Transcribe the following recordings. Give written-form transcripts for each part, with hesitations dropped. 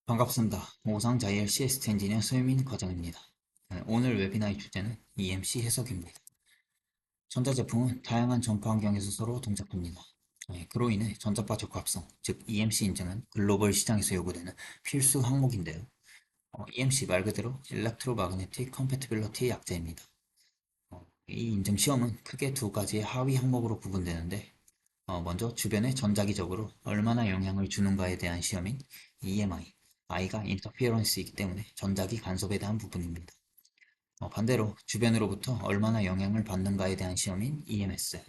반갑습니다. 오상자이엘 CS 엔지니어 소유민 과장입니다. 오늘 웨비나의 주제는 EMC 해석입니다. 전자제품은 다양한 전파 환경에서 서로 동작합니다. 그로 인해 전자파 적합성, 즉 EMC 인증은 글로벌 시장에서 요구되는 필수 항목인데요. EMC 말 그대로 Electromagnetic Compatibility 약자입니다. 이 인증 시험은 크게 두 가지의 하위 항목으로 구분되는데, 먼저 주변에 전자기적으로 얼마나 영향을 주는가에 대한 시험인 EMI, I가 인터피어런스이기 때문에 전자기 간섭에 대한 부분입니다. 반대로 주변으로부터 얼마나 영향을 받는가에 대한 시험인 EMS,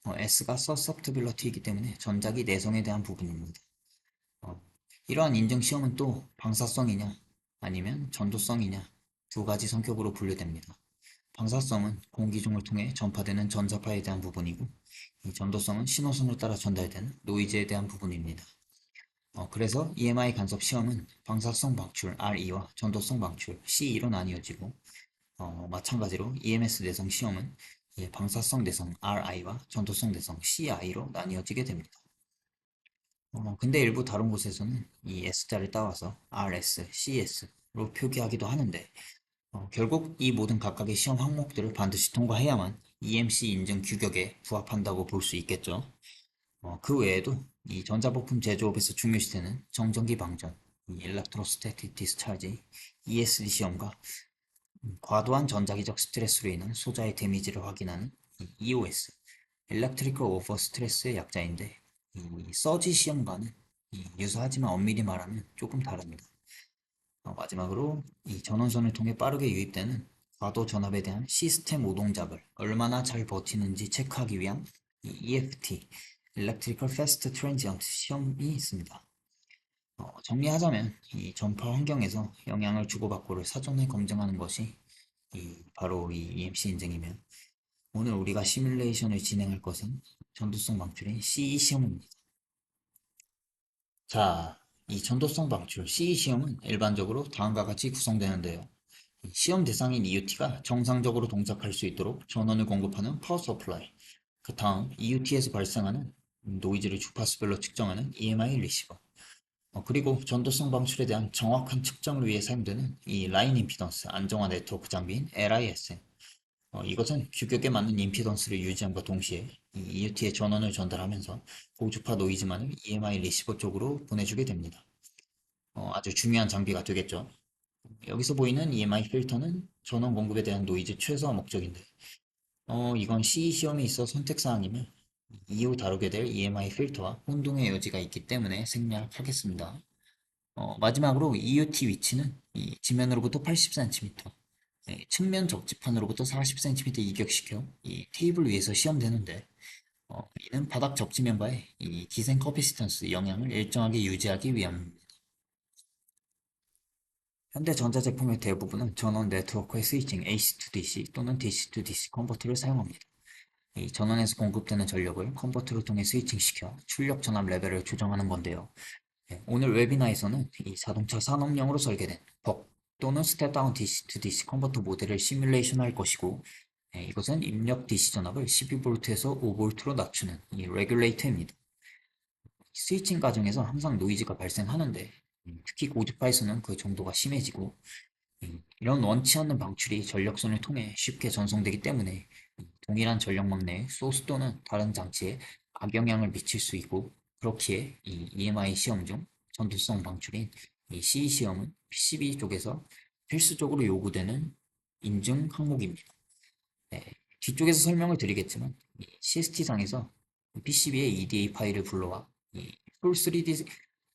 S가 susceptibility이기 때문에 전자기 내성에 대한 부분입니다. 어, 이러한 인증 시험은 또 방사성이냐 아니면 전도성이냐 두 가지 성격으로 분류됩니다. 방사성은 공기 중을 통해 전파되는 전자파에 대한 부분이고, 이 전도성은 신호선을 따라 전달되는 노이즈에 대한 부분입니다. 그래서 EMI 간섭 시험은 방사성 방출 RE와 전도성 방출 CE로 나뉘어지고, 마찬가지로 EMS 내성 시험은 방사성 내성 RI와 전도성 내성 CI로 나뉘어지게 됩니다. 근데 일부 다른 곳에서는 이 S자를 따와서 RS, CS로 표기하기도 하는데, 결국 이 모든 각각의 시험 항목들을 반드시 통과해야만 EMC 인증 규격에 부합한다고 볼 수 있겠죠. 그 외에도 이 전자부품 제조업에서 중요시되는 정전기 방전, 이 일렉트로스태틱 디스차지, ESD 시험과 과도한 전자기적 스트레스로 인한 소자의 데미지를 확인하는 이 EOS, Electrical Over Stress의 약자인데, 이 서지 시험과는 유사하지만 엄밀히 말하면 조금 다릅니다. 마지막으로 이 전원선을 통해 빠르게 유입되는 과도 전압에 대한 시스템 오동작을 얼마나 잘 버티는지 체크하기 위한 이 EFT, Electrical Fast Transient 시험이 있습니다. 정리하자면 이 전파 환경에서 영향을 주고받고를 사전에 검증하는 것이 바로 이 EMC 인증이면, 오늘 우리가 시뮬레이션을 진행할 것은 전도성 방출인 CE 시험입니다. 자, 이 전도성 방출 CE 시험은 일반적으로 다음과 같이 구성되는데요. 시험 대상인 EUT가 정상적으로 동작할 수 있도록 전원을 공급하는 파워 서플라이, 그 다음 EUT에서 발생하는 노이즈를 주파수별로 측정하는 EMI 리시버, 그리고 전도성 방출에 대한 정확한 측정을 위해 사용되는 이 라인 임피던스 안정화 네트워크 장비인 LISM. 이것은 규격에 맞는 임피던스를 유지함과 동시에 이 EUT에 전원을 전달하면서 고주파 노이즈만을 EMI 리시버 쪽으로 보내주게 됩니다. 아주 중요한 장비가 되겠죠. 여기서 보이는 EMI 필터는 전원 공급에 대한 노이즈 최소화 목적인데, 이건 CE 시험에 있어 선택사항이며 이후 다루게 될 EMI 필터와 혼동의 여지가 있기 때문에 생략하겠습니다. 마지막으로 EUT 위치는 이 지면으로부터 80cm, 측면 적지판으로부터 40cm 이격시켜 이 테이블 위에서 시험되는데, 이는 바닥 적지면과의 이 기생 커피시턴스 영향을 일정하게 유지하기 위함입니다. 현대 전자제품의 대부분은 전원 네트워크의 스위칭 AC-DC 또는 DC-DC 컨버터를 사용합니다. 이 전원에서 공급되는 전력을 컨버터를 통해 스위칭시켜 출력 전압 레벨을 조정하는 건데요. 오늘 웨비나에서는 이 자동차 산업용으로 설계된 벅 또는 스텝다운 DC-DC 컨버터 모델을 시뮬레이션 할 것이고, 이것은 입력 DC 전압을 12V에서 5V로 낮추는 이 레귤레이터입니다. 스위칭 과정에서 항상 노이즈가 발생하는데, 특히 고주파에서는 그 정도가 심해지고, 이런 원치 않는 방출이 전력선을 통해 쉽게 전송되기 때문에 동일한 전력망 내 소스 또는 다른 장치에 악영향을 미칠 수 있고, 그렇기에 이 EMI 시험 중 전도성 방출인 이 CE 시험은 PCB 쪽에서 필수적으로 요구되는 인증 항목입니다. 네, 뒤쪽에서 설명을 드리겠지만 CST상에서 PCB의 EDA 파일을 불러와 이 풀 3D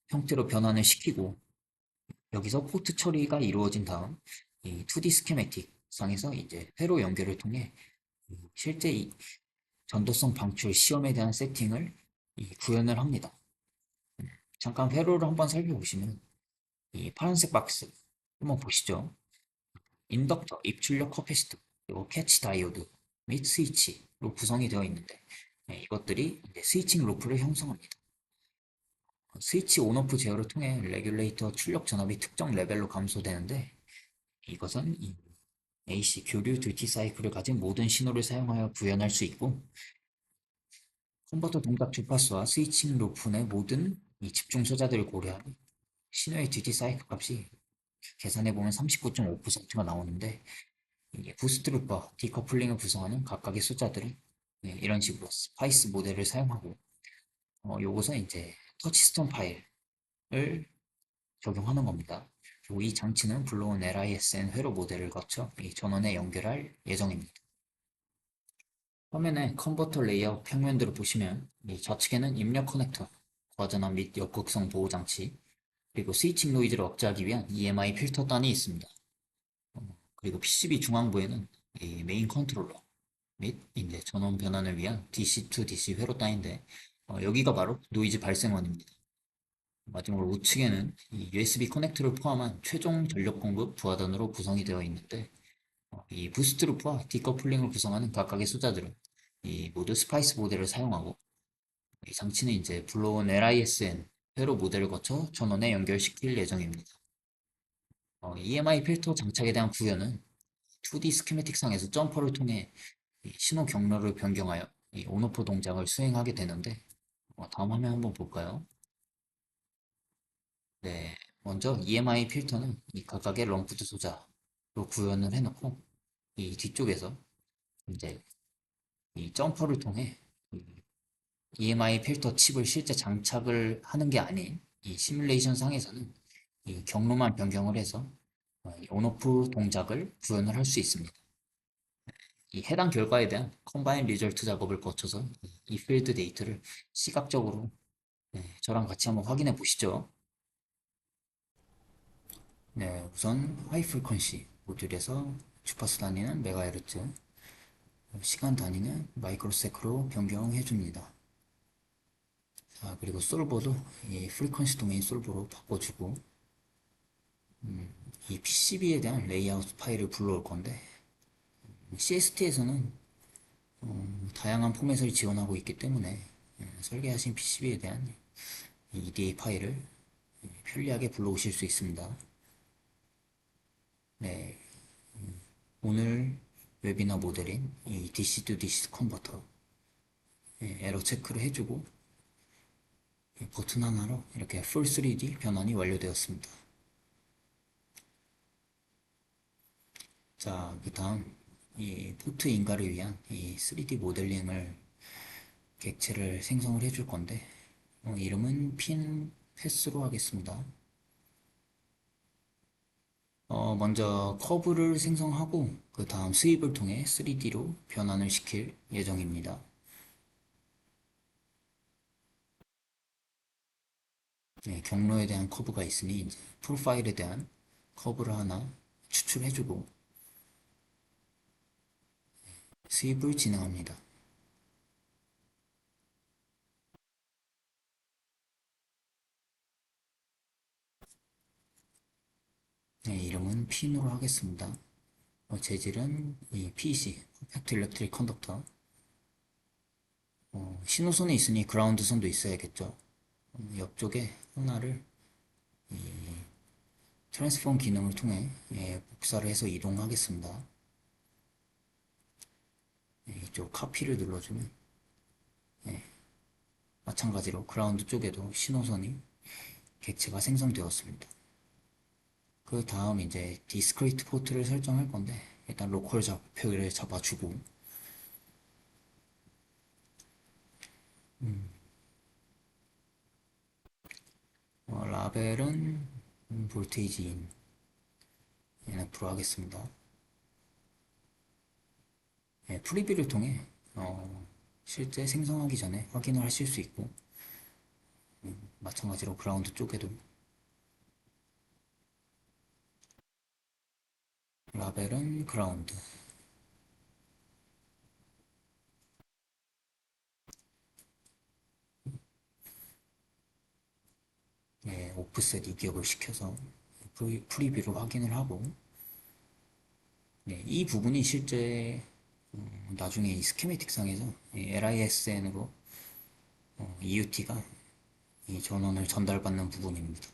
형태로 변환을 시키고, 여기서 포트 처리가 이루어진 다음 이 2D 스케매틱 상에서 이제 회로 연결을 통해 실제 이 전도성 방출 시험에 대한 세팅을 구현을 합니다. 잠깐 회로를 한번 살펴보시면 이 파란색 박스 한번 보시죠. 인덕터, 입출력 커패시터, 그리고 캐치 다이오드 및 스위치로 구성이 되어 있는데, 이것들이 이제 스위칭 루프를 형성합니다. 스위치 온오프 제어를 통해 레귤레이터 출력 전압이 특정 레벨로 감소되는데, 이것은 이 AC 교류 듀티 사이클을 가진 모든 신호를 사용하여 구현할 수 있고, 컨버터 동작 주파수와 스위칭 루프 내 모든 이 집중 소자들을 고려하며 신호의 듀티 사이클 값이 계산해보면 39.5%가 나오는데, 이게 부스트루프와 디커플링을 구성하는 각각의 숫자들은 이런 식으로 스파이스 모델을 사용하고, 요것은 이제 터치스톤 파일을 적용하는 겁니다. 그리고 이 장치는 불러온 LISN 회로 모델을 거쳐 이 전원에 연결할 예정입니다. 화면에 컨버터 레이아웃 평면들을 보시면 이 좌측에는 입력 커넥터, 과전압 및 역극성 보호 장치, 그리고 스위칭 노이즈를 억제하기 위한 EMI 필터 단이 있습니다. 그리고 PCB 중앙부에는 이 메인 컨트롤러 및 이제 전원 변환을 위한 DC to DC 회로 단인데 여기가 바로 노이즈 발생원입니다. 마지막으로 우측에는 이 USB 커넥터를 포함한 최종 전력 공급 부하단으로 구성이 되어 있는데 이 부스트 루프와 디커플링을 구성하는 각각의 숫자들은 이 모두 스파이스 모델을 사용하고 이 장치는 이제 불러온 LISN 회로 모델을 거쳐 전원에 연결시킬 예정입니다. EMI 필터 장착에 대한 구현은 2D 스키매틱 상에서 점퍼를 통해 이 신호 경로를 변경하여 이 온오프 동작을 수행하게 되는데 다음 화면 한번 볼까요? 네, 먼저 EMI 필터는 이 각각의 럼프드 소자로 구현을 해놓고 이 뒤쪽에서 이제 이 점퍼를 통해 이 EMI 필터 칩을 실제 장착을 하는 게 아닌 이 시뮬레이션 상에서는 이 경로만 변경을 해서 이 온오프 동작을 구현을 할 수 있습니다. 이 해당 결과에 대한 컴바인 리절트 작업을 거쳐서 이 필드 데이터를 시각적으로 저랑 같이 한번 확인해 보시죠. 네, 우선 하이 프리퀀시 모듈에서 주파수 단위는 메가헤르츠, 시간 단위는 마이크로세크로 변경해 줍니다. 자, 그리고 솔버도 이 프리퀀시 도메인 솔버로 바꿔주고 이 PCB에 대한 레이아웃 파일을 불러올 건데 CST에서는 다양한 포맷을 지원하고 있기 때문에 설계하신 PCB에 대한 EDA 파일을 편리하게 불러오실 수 있습니다. 네, 오늘 웨비너 모델인 이 DC-to-DC 컨버터 에러 체크를 해주고 버튼 하나로 이렇게 풀 3D 변환이 완료되었습니다. 자, 그 다음 이 포트 인가를 위한 이 3D 모델링을 객체를 생성을 해줄 건데 이름은 핀 패스로 하겠습니다. 먼저 커브를 생성하고 그 다음 스윕을 통해 3D로 변환을 시킬 예정입니다. 네, 경로에 대한 커브가 있으니 이제 프로파일에 대한 커브를 하나 추출해주고 스윕을 진행합니다. 네, 이름은 핀으로 하겠습니다. 재질은 이 PC, 퍼펙트 일렉트릭 컨덕터. 신호선이 있으니 그라운드 선도 있어야겠죠. 옆쪽에 하나를 트랜스폼 기능을 통해 복사를 해서 이동하겠습니다. 이쪽 카피를 눌러주면 마찬가지로 그라운드 쪽에도 신호선이 객체가 생성되었습니다. 그 다음 이제 디스크리트 포트를 설정할 건데 일단 로컬 좌표를 잡아주고 라벨은 볼테이지 인 NF로 하겠습니다. 프리뷰를 통해 실제 생성하기 전에 확인을 하실 수 있고 마찬가지로 그라운드 쪽에도 라벨은 그라운드 오프셋 입력을 시켜서 프리뷰로 확인을 하고 이 부분이 실제 나중에 이 스키매틱 상에서 LISN으로 EUT가 이 전원을 전달받는 부분입니다.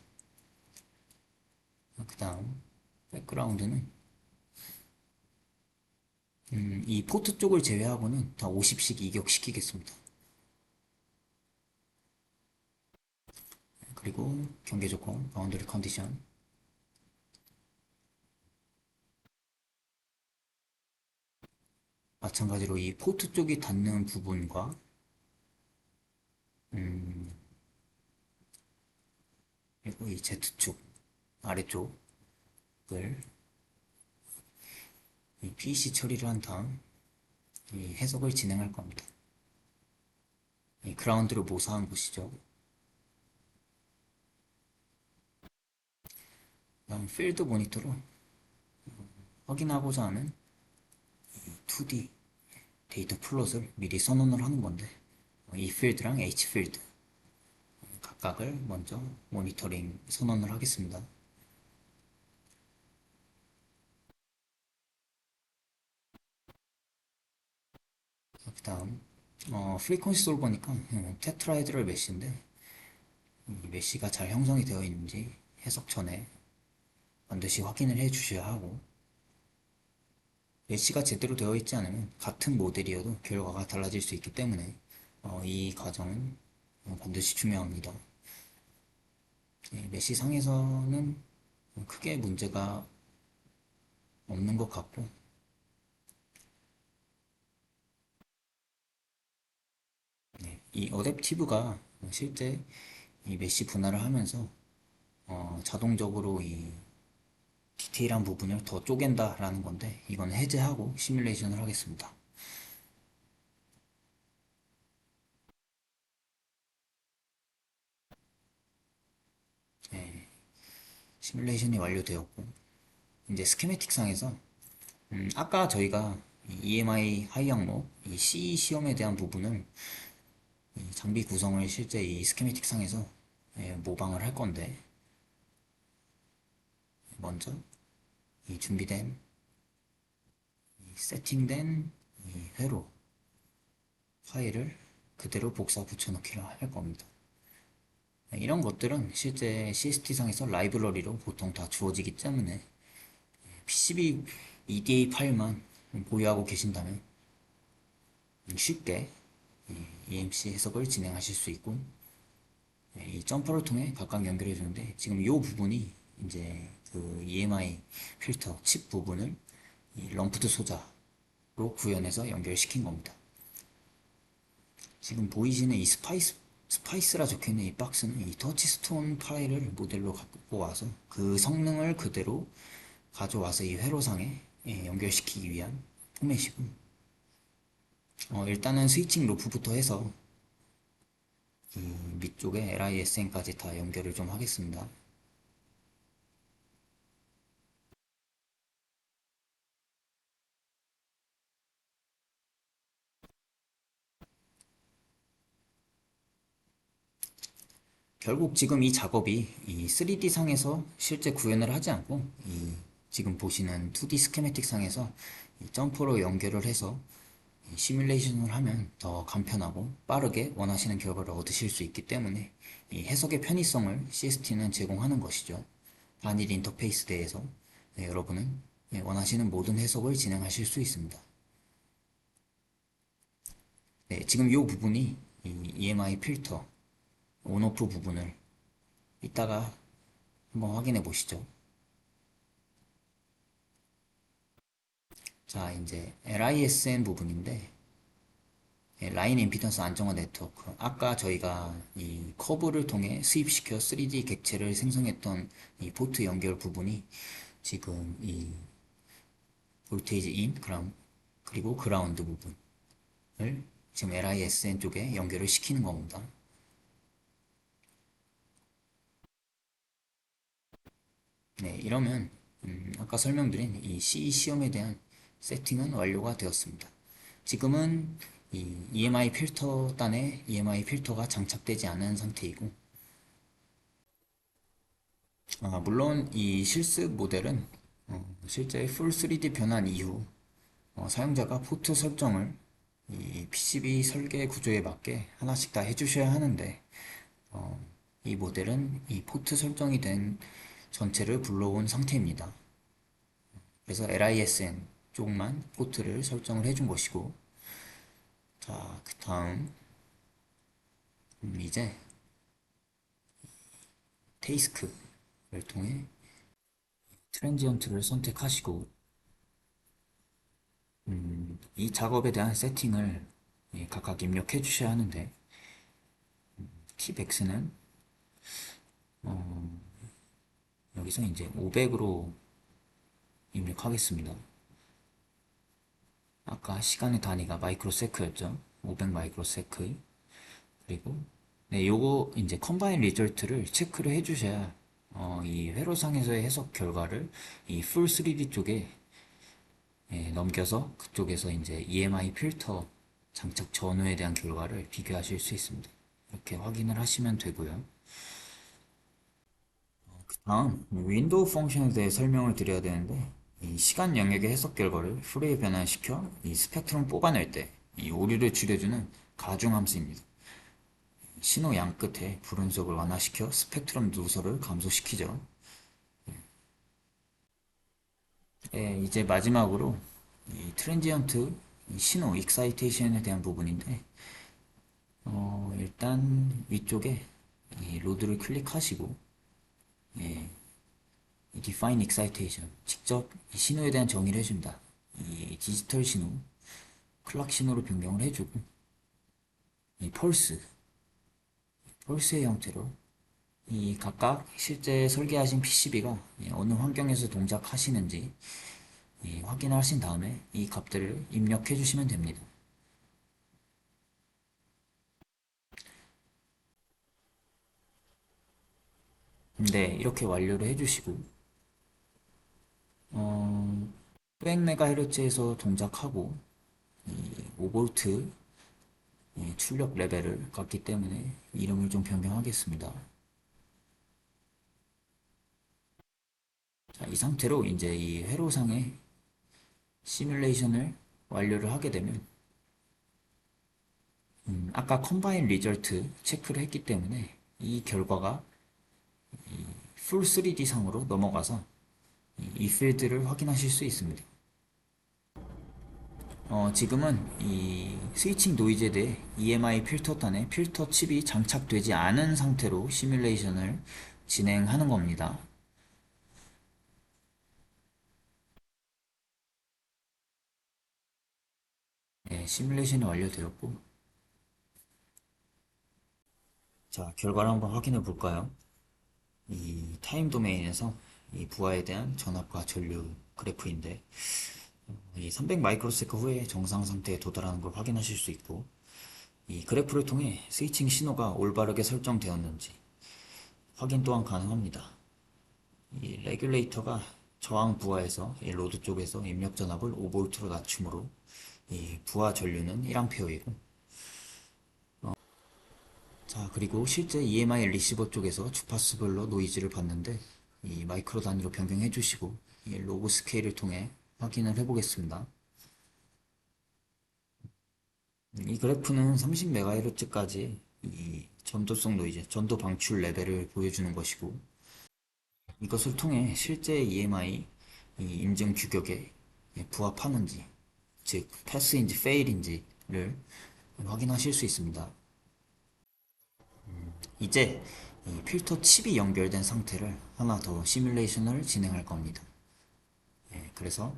그 다음 백그라운드는 이 포트 쪽을 제외하고는 다 50씩 이격시키겠습니다. 그리고 경계 조건, 바운더리 컨디션. 마찬가지로 이 포트 쪽이 닿는 부분과 음, 그리고 이 Z축 아래쪽을 이 PEC 처리를 한 다음 이 해석을 진행할 겁니다. 이 그라운드를 모사한 곳이죠. 다음 필드 모니터로 확인하고자 하는 2D 데이터 플롯을 미리 선언을 하는 건데 이 필드랑 H 필드 각각을 먼저 모니터링 선언을 하겠습니다. 그 다음 프리퀀시 솔버니까 테트라헤드럴 메쉬인데 이 메쉬가 잘 형성이 되어 있는지 해석 전에 반드시 확인을 해 주셔야 하고 메쉬가 제대로 되어 있지 않으면 같은 모델이어도 결과가 달라질 수 있기 때문에 이 과정은 반드시 중요합니다. 메쉬 상에서는 크게 문제가 없는 것 같고 이 어댑티브가 실제 이 메쉬 분할을 하면서 자동적으로 이 디테일한 부분을 더 쪼갠다라는 건데 이건 해제하고 시뮬레이션을 하겠습니다. 네, 시뮬레이션이 완료되었고 이제 스키매틱 상에서 아까 저희가 EMI 하이 항목 이 C 시험에 대한 부분을 이 장비 구성을 실제 이 스키매틱 상에서 모방을 할 건데 먼저 이 준비된 이 세팅된 이 회로 파일을 그대로 복사 붙여넣기를 할 겁니다. 이런 것들은 실제 CST상에서 라이브러리로 보통 다 주어지기 때문에 PCB EDA 파일만 보유하고 계신다면 쉽게 EMC 해석을 진행하실 수 있고 이 점퍼를 통해 각각 연결해 주는데 지금 이 부분이 이제 그 EMI 필터 칩 부분을 이 럼프드 소자로 구현해서 연결시킨 겁니다. 지금 보이시는 이 스파이스라 적혀있는 이 박스는 이 터치스톤 파일을 모델로 갖고 와서 그 성능을 그대로 가져와서 이 회로상에 연결시키기 위한 포맷이고 일단은 스위칭 로프부터 해서 이 밑쪽에 LISN까지 다 연결을 좀 하겠습니다. 결국 지금 이 작업이 이 3D 상에서 실제 구현을 하지 않고 이 지금 보시는 2D 스케매틱 상에서 이 점퍼로 연결을 해서 시뮬레이션을 하면 더 간편하고 빠르게 원하시는 결과를 얻으실 수 있기 때문에 이 해석의 편의성을 CST는 제공하는 것이죠. 단일 인터페이스 대해서 여러분은 원하시는 모든 해석을 진행하실 수 있습니다. 네, 지금 이 부분이 이 EMI 필터 온오프 부분을 이따가 한번 확인해 보시죠. 자, 이제 LISN 부분인데 라인 임피던스 안정화 네트워크 아까 저희가 이 커브를 통해 수입시켜 3D 객체를 생성했던 이 포트 연결 부분이 지금 이 볼테이지 인 그리고 그라운드 부분을 지금 LISN 쪽에 연결을 시키는 겁니다. 네, 이러면 아까 설명드린 이 C 시험에 대한 세팅은 완료가 되었습니다. 지금은 이 EMI 필터 단에 EMI 필터가 장착되지 않은 상태이고 물론 이 실습 모델은 실제 풀 3D 변환 이후 사용자가 포트 설정을 이 PCB 설계 구조에 맞게 하나씩 다 해주셔야 하는데 이 모델은 이 포트 설정이 된 전체를 불러온 상태입니다. 그래서 LISN 쪽만 포트를 설정을 해준 것이고 자, 그 다음 이제 테이스크를 통해 트랜지언트를 선택하시고 이 작업에 대한 세팅을 각각 입력해 주셔야 하는데 팁X는 여기서 이제 500으로 입력하겠습니다. 아까 시간의 단위가 마이크로세크였죠. 500 마이크로세크. 그리고 네, 요거 이제 컴바인 리절트를 체크를 해주셔야 이 회로상에서의 해석 결과를 이 풀 3D 쪽에 넘겨서 그쪽에서 이제 EMI 필터 장착 전후에 대한 결과를 비교하실 수 있습니다. 이렇게 확인을 하시면 되고요. 그 다음 윈도우 펑션에 대해 설명을 드려야 되는데 이 시간 영역의 해석 결과를 풀에 변환시켜 이 스펙트럼 뽑아낼 때 이 오류를 줄여주는 가중 함수입니다. 신호 양 끝에 불운속을 완화시켜 스펙트럼 누소를 감소시키죠. 이제 마지막으로 이 트랜지언트 이 신호 익사이테이션에 대한 부분인데 일단 위쪽에 이 로드를 클릭하시고 예, 이 define excitation 직접 이 신호에 대한 정의를 해줍니다. 이 디지털 신호, 클락 신호로 변경을 해주고 이 펄스의 형태로 이 각각 실제 설계하신 PCB가 어느 환경에서 동작하시는지 확인하신 다음에 이 값들을 입력해 주시면 됩니다. 네, 이렇게 완료를 해주시고 500MHz에서 동작하고 5V 출력 레벨을 갖기 때문에 이름을 좀 변경하겠습니다. 자, 이 상태로 이제 이 회로상의 시뮬레이션을 완료를 하게 되면 아까 컴바인 리절트 체크를 했기 때문에 이 결과가 풀 3D 상으로 넘어가서 이 필드를 확인하실 수 있습니다. 지금은 이 스위칭 노이즈에 대해 EMI 필터단에 필터 칩이 장착되지 않은 상태로 시뮬레이션을 진행하는 겁니다. 네, 시뮬레이션이 완료되었고, 자, 결과를 한번 확인해 볼까요? 이 타임 도메인에서 이 부하에 대한 전압과 전류 그래프인데, 이 300 마이크로세컨 후에 정상 상태에 도달하는 걸 확인하실 수 있고, 이 그래프를 통해 스위칭 신호가 올바르게 설정되었는지 확인 또한 가능합니다. 이 레귤레이터가 저항 부하에서 이 로드 쪽에서 입력 전압을 5V로 낮추므로 이 부하 전류는 1A이고 자 그리고 실제 EMI 리시버 쪽에서 주파수별로 노이즈를 봤는데 이 마이크로 단위로 변경해 주시고 이 로그 스케일을 통해 확인을 해 보겠습니다. 이 그래프는 30MHz까지 이 전도성 노이즈, 전도 방출 레벨을 보여주는 것이고 이것을 통해 실제 EMI 인증 규격에 부합하는지, 즉 패스인지 페일인지를 확인하실 수 있습니다. 이제 이 필터 칩이 연결된 상태를 하나 더 시뮬레이션을 진행할 겁니다. 그래서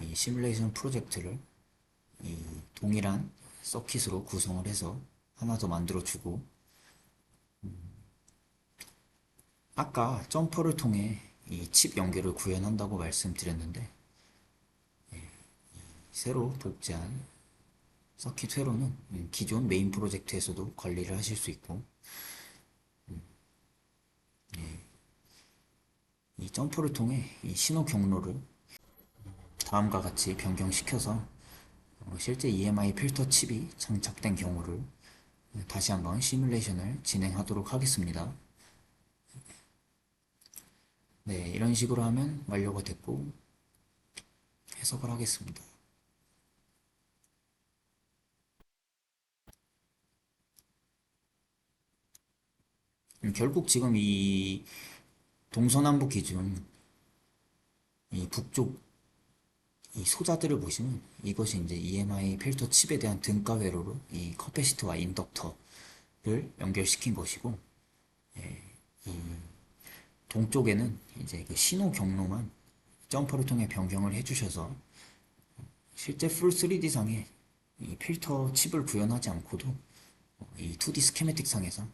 이 시뮬레이션 프로젝트를 이 동일한 서킷으로 구성을 해서 하나 더 만들어 주고 아까 점퍼를 통해 이 칩 연결을 구현한다고 말씀드렸는데 새로 복제한 서킷 회로는 기존 메인 프로젝트에서도 관리를 하실 수 있고 이 점퍼를 통해 이 신호 경로를 다음과 같이 변경시켜서 실제 EMI 필터 칩이 장착된 경우를 다시 한번 시뮬레이션을 진행하도록 하겠습니다. 네, 이런 식으로 하면 완료가 됐고 해석을 하겠습니다. 결국 지금 이 동서남북 기준 이 북쪽 이 소자들을 보시면 이것이 이제 EMI 필터 칩에 대한 등가 회로로 이 커패시터와 인덕터를 연결시킨 것이고 동쪽에는 이제 그 신호 경로만 점퍼를 통해 변경을 해주셔서 실제 풀 3D상에 이 필터 칩을 구현하지 않고도 이 2D 스케매틱 상에서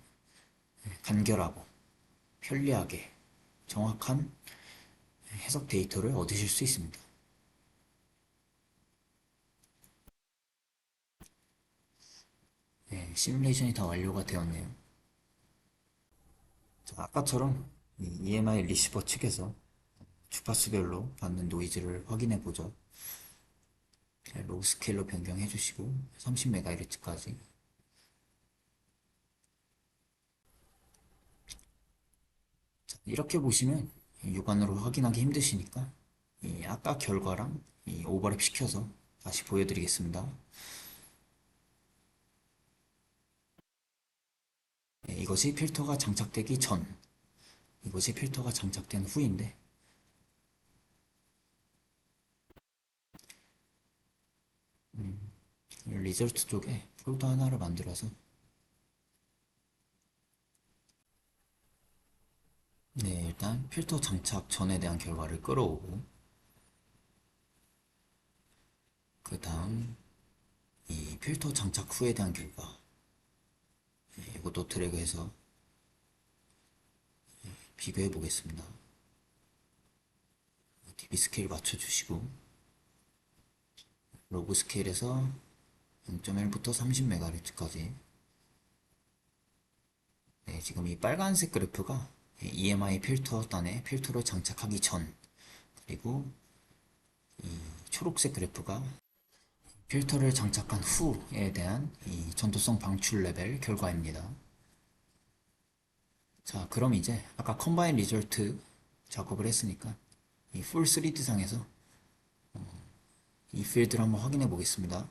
간결하고 편리하게 정확한 해석 데이터를 얻으실 수 있습니다. 네, 시뮬레이션이 다 완료가 되었네요. 자, 아까처럼 이 EMI 리시버 측에서 주파수별로 받는 노이즈를 확인해 보죠. 로우 스케일로 변경해 주시고 30MHz까지. 이렇게 보시면 육안으로 확인하기 힘드시니까 이 아까 결과랑 이 오버랩 시켜서 다시 보여드리겠습니다. 네, 이것이 필터가 장착되기 전, 이것이 필터가 장착된 후인데 리절트 쪽에 폴더 하나를 만들어서 네, 일단 필터 장착 전에 대한 결과를 끌어오고 그 다음 이 필터 장착 후에 대한 결과 이것도 드래그해서 비교해 보겠습니다. DB 스케일 맞춰주시고 로그 스케일에서 0.1부터 30MHz까지. 네, 지금 이 빨간색 그래프가 EMI 필터 단에 필터를 장착하기 전, 그리고 초록색 그래프가 필터를 장착한 후에 대한 이 전도성 방출 레벨 결과입니다. 자, 그럼 이제 아까 컴바인 리절트 작업을 했으니까 이 풀 3D상에서 이 필드를 한번 확인해 보겠습니다.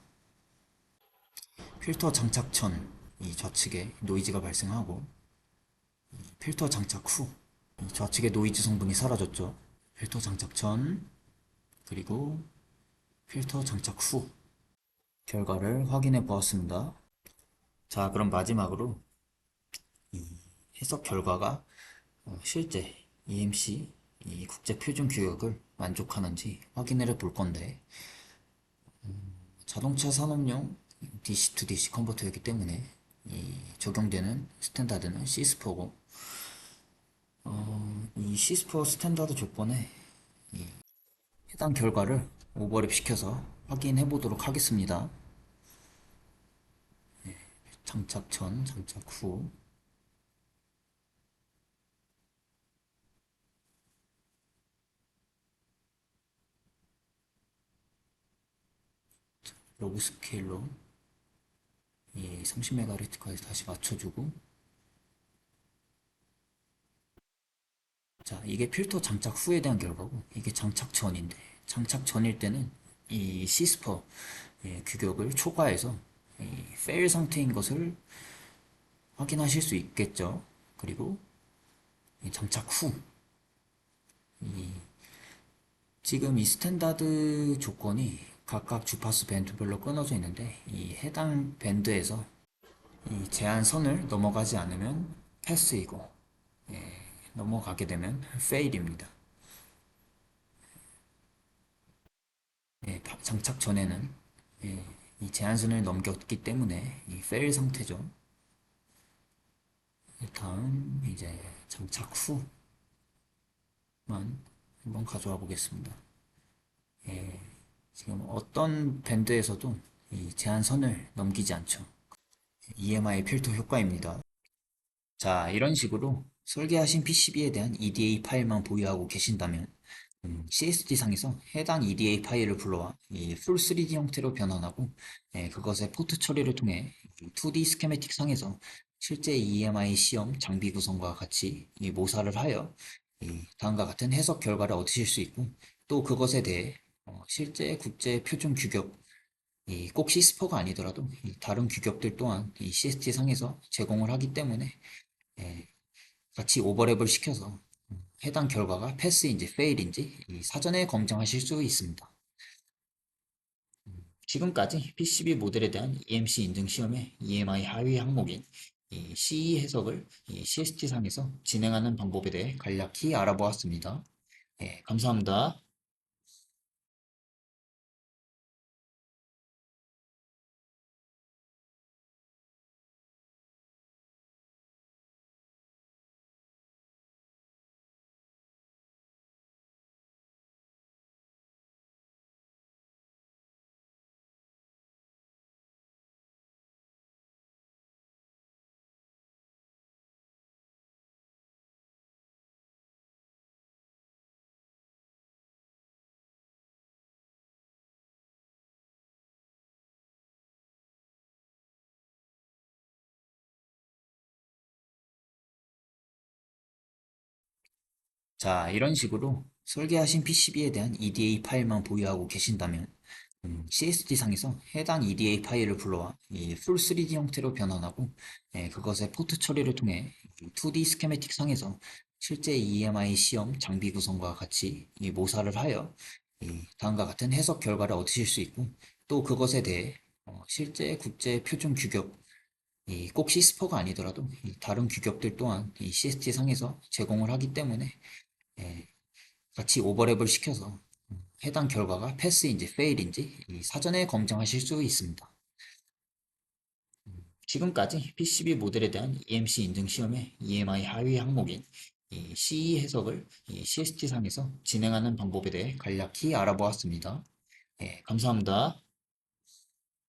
필터 장착 전 이 좌측에 노이즈가 발생하고 필터 장착 후 이 좌측의 노이즈 성분이 사라졌죠. 필터 장착 전 그리고 필터 장착 후 결과를 확인해 보았습니다. 자, 그럼 마지막으로 해석 결과가 실제 EMC 이 국제 표준 규격을 만족하는지 확인을 해볼 건데 자동차 산업용 DC to DC 컨버터이기 때문에 이 적용되는 스탠다드는 C-SPO고 이 C-SPO 스탠다드 조건에 해당 결과를 오버랩 시켜서 확인해 보도록 하겠습니다. 장착 전, 장착 후 로그 스케일로 이 30MHz까지 다시 맞춰주고 자, 이게 필터 장착 후에 대한 결과고 이게 장착 전인데 장착 전일 때는 이 시스퍼 규격을 초과해서 이 fail 상태인 것을 확인하실 수 있겠죠. 그리고 이 장착 후 지금 이 스탠다드 조건이 각각 주파수 밴드별로 끊어져 있는데 이 해당 밴드에서 이 제한선을 넘어가지 않으면 패스이고 넘어가게 되면 fail입니다. 장착 전에는 이 제한선을 넘겼기 때문에 이 fail 상태죠. 다음 이제 장착 후만 한번 가져와 보겠습니다. 지금 어떤 밴드에서도 이 제한선을 넘기지 않죠. EMI 필터 효과입니다. 자, 이런 식으로 설계하신 PCB에 대한 EDA 파일만 보유하고 계신다면 CSD상에서 해당 EDA 파일을 불러와 이 풀 3D 형태로 변환하고 그것의 포트 처리를 통해 2D 스케매틱 상에서 실제 EMI 시험 장비 구성과 같이 이 모사를 하여 다음과 같은 해석 결과를 얻으실 수 있고 또 그것에 대해 실제 국제 표준 규격 꼭 시스퍼가 아니더라도 다른 규격들 또한 이 CSD 상에서 제공을 하기 때문에 같이 오버랩을 시켜서 해당 결과가 패스인지 페일인지 사전에 검증하실 수 있습니다. 지금까지 PCB 모델에 대한 EMC 인증 시험의 EMI 하위 항목인 이 CE 해석을 이 CST상에서 진행하는 방법에 대해 간략히 알아보았습니다. 예, 감사합니다. 자, 이런 식으로 설계하신 PCB에 대한 EDA 파일만 보유하고 계신다면 CSD상에서 해당 EDA 파일을 불러와 이 풀 3D 형태로 변환하고 그것의 포트 처리를 통해 2D 스케매틱 상에서 실제 EMI 시험 장비 구성과 같이 이 모사를 하여 다음과 같은 해석 결과를 얻으실 수 있고 또 그것에 대해 실제 국제 표준 규격 꼭 시스퍼가 아니더라도 이 다른 규격들 또한 이 CST 상에서 제공을 하기 때문에 예, 같이 오버랩을 시켜서 해당 결과가 패스인지 페일인지 사전에 검증하실 수 있습니다. 지금까지 PCB 모델에 대한 EMC 인증 시험의 EMI 하위 항목인 이 CE 해석을 이 CST상에서 진행하는 방법에 대해 간략히 알아보았습니다. 예, 감사합니다.